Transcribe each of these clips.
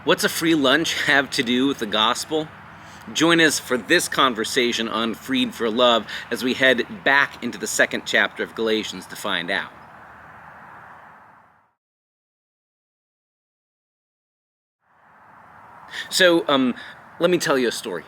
What's a free lunch have to do with the gospel? Join us for this conversation on Freed for Love as we head back into the second chapter of Galatians to find out. So, let me tell you a story.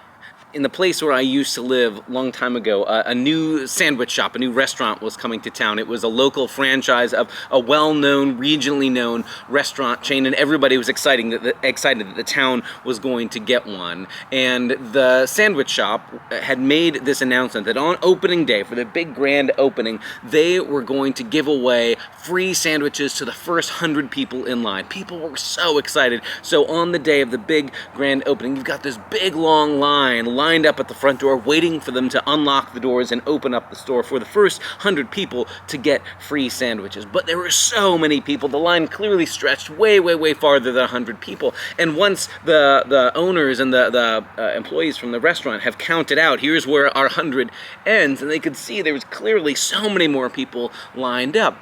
In the place where I used to live a long time ago, a new sandwich shop, a new restaurant was coming to town. It was a local franchise of a well-known, regionally known restaurant chain, and everybody was excited that the town was going to get one. And the sandwich shop had made this announcement that on opening day, for the big grand opening, they were going to give away free sandwiches to the first 100 people in line. People were so excited. So on the day of the big grand opening, you've got this big long line lined up at the front door, waiting for them to unlock the doors and open up the store for the first 100 people to get free sandwiches. But there were so many people. The line clearly stretched way farther than 100 people. And once the owners and the employees from the restaurant have counted out, here's where our 100 ends, and they could see there was clearly so many more people lined up.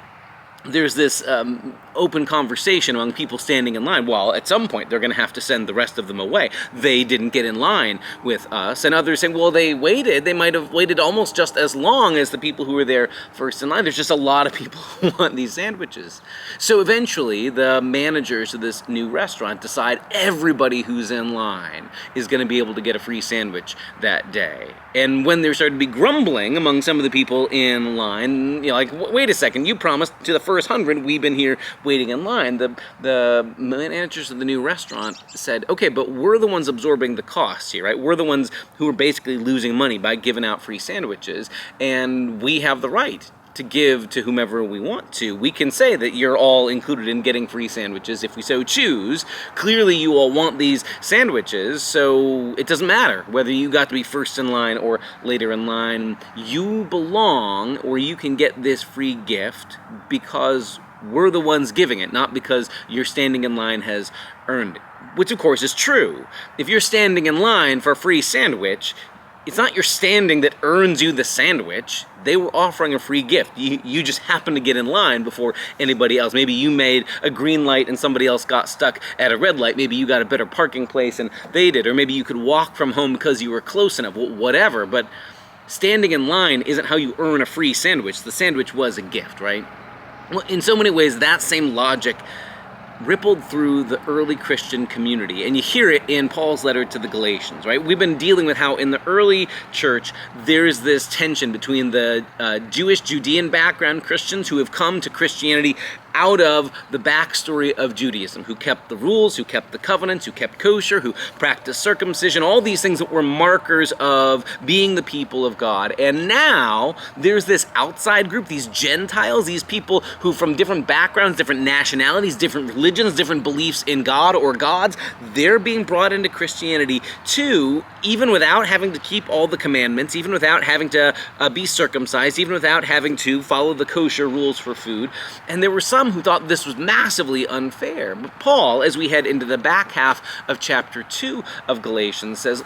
There's this open conversation among people standing in line. Well, at some point, they're going to have to send the rest of them away. They didn't get in line with us. And others saying, well, they waited. They might have waited almost just as long as the people who were there first in line. There's just a lot of people who want these sandwiches. So eventually, the managers of this new restaurant decide everybody who's in line is going to be able to get a free sandwich that day. And when there started to be grumbling among some of the people in line, like, wait a second, you promised to the first 100, we've been here waiting in line. The managers of the new restaurant said, okay, but we're the ones absorbing the costs here, right? We're the ones who are basically losing money by giving out free sandwiches, and we have the right to give to whomever we want to. We can say that you're all included in getting free sandwiches if we so choose. Clearly you all want these sandwiches, so it doesn't matter whether you got to be first in line or later in line. You belong, or you can get this free gift because we're the ones giving it, not because your standing in line has earned it. Which of course is true. If you're standing in line for a free sandwich, it's not your standing that earns you the sandwich. They were offering a free gift. You just happened to get in line before anybody else. Maybe you made a green light and somebody else got stuck at a red light. Maybe you got a better parking place and they did. Or maybe you could walk from home because you were close enough. Whatever. But standing in line isn't how you earn a free sandwich. The sandwich was a gift, right? Well, in so many ways, that same logic rippled through the early Christian community, and you hear it in Paul's letter to the Galatians, right? We've been dealing with how in the early church there's this tension between the Jewish, Judean background Christians who have come to Christianity out of the backstory of Judaism, who kept the rules, who kept the covenants, who kept kosher, who practiced circumcision, all these things that were markers of being the people of God. And now there's this outside group, these Gentiles, these people who from different backgrounds, different nationalities, different religions, different beliefs in God or gods, they're being brought into Christianity too, even without having to keep all the commandments, even without having to be circumcised, even without having to follow the kosher rules for food. And there were some who thought this was massively unfair. But Paul, as we head into the back half of chapter 2 of Galatians, says,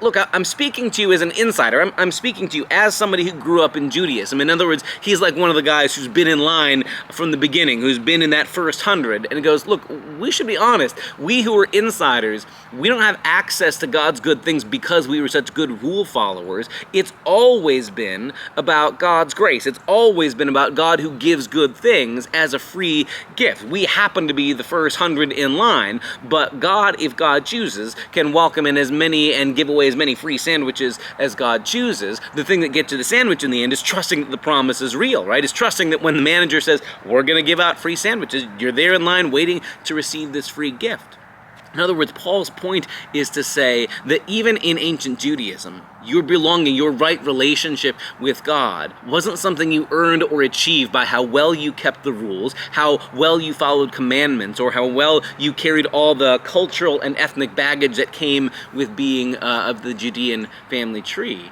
look, I'm speaking to you as an insider. I'm speaking to you as somebody who grew up in Judaism. In other words, he's like one of the guys who's been in line from the beginning, who's been in that first 100. And he goes, look, we should be honest. We who are insiders, we don't have access to God's good things because we were such good rule followers. It's always been about God's grace. It's always been about God who gives good things as a free gift. We happen to be the first 100 in line, but God, if God chooses, can welcome in as many and give away as many free sandwiches as God chooses. The thing that gets you the sandwich in the end is trusting that the promise is real, right? It's trusting that when the manager says, we're going to give out free sandwiches, you're there in line waiting to receive this free gift. In other words, Paul's point is to say that even in ancient Judaism, your belonging, your right relationship with God wasn't something you earned or achieved by how well you kept the rules, how well you followed commandments, or how well you carried all the cultural and ethnic baggage that came with being of the Judean family tree.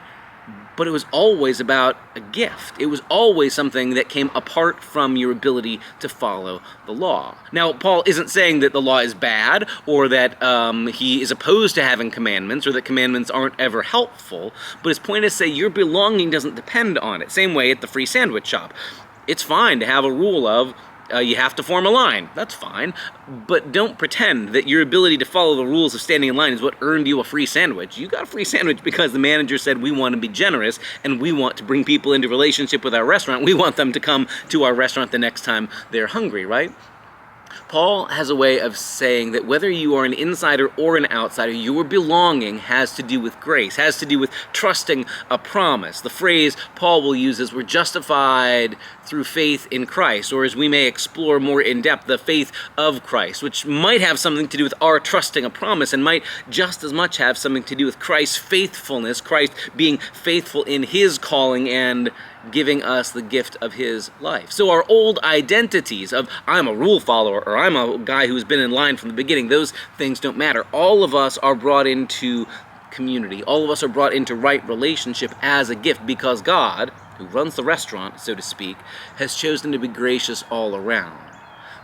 But it was always about a gift. It was always something that came apart from your ability to follow the law. Now, Paul isn't saying that the law is bad, or that he is opposed to having commandments, or that commandments aren't ever helpful, but his point is to say your belonging doesn't depend on it. Same way at the free sandwich shop. It's fine to have a rule of You have to form a line. That's fine. But don't pretend that your ability to follow the rules of standing in line is what earned you a free sandwich. You got a free sandwich because the manager said we want to be generous and we want to bring people into relationship with our restaurant. We want them to come to our restaurant the next time they're hungry, right? Paul has a way of saying that whether you are an insider or an outsider, your belonging has to do with grace, has to do with trusting a promise. The phrase Paul will use is we're justified through faith in Christ, or as we may explore more in depth, the faith of Christ, which might have something to do with our trusting a promise and might just as much have something to do with Christ's faithfulness, Christ being faithful in his calling and giving us the gift of his life. So our old identities of I'm a rule follower or I'm a guy who's been in line from the beginning, those things don't matter. All of us are brought into community. All of us are brought into right relationship as a gift because God, who runs the restaurant, so to speak, has chosen to be gracious all around.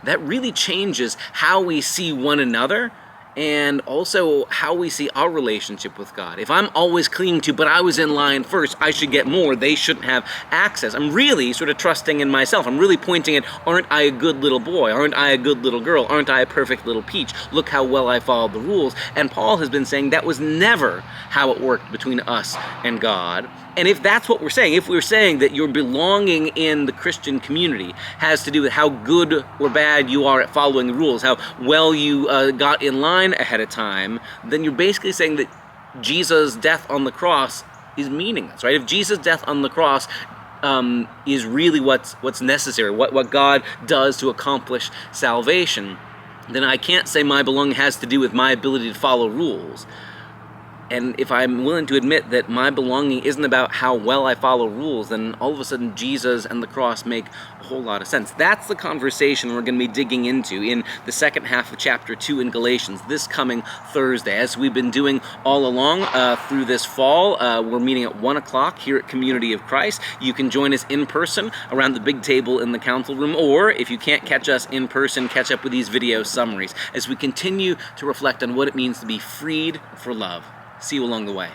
That really changes how we see one another and also how we see our relationship with God. If I'm always clinging to, but I was in line first, I should get more, they shouldn't have access, I'm really sort of trusting in myself. I'm really pointing at, aren't I a good little boy? Aren't I a good little girl? Aren't I a perfect little peach? Look how well I followed the rules. And Paul has been saying that was never how it worked between us and God. And if that's what we're saying, if we're saying that your belonging in the Christian community has to do with how good or bad you are at following the rules, how well you got in line ahead of time, then you're basically saying that Jesus' death on the cross is meaningless, right? If Jesus' death on the cross is really what's necessary, what God does to accomplish salvation, then I can't say my belonging has to do with my ability to follow rules. And if I'm willing to admit that my belonging isn't about how well I follow rules, then all of a sudden Jesus and the cross make a whole lot of sense. That's the conversation we're going to be digging into in the second half of chapter 2 in Galatians this coming Thursday. As we've been doing all along through this fall, we're meeting at 1 o'clock here at Community of Christ. You can join us in person around the big table in the council room, or if you can't catch us in person, catch up with these video summaries as we continue to reflect on what it means to be freed for love. See you along the way.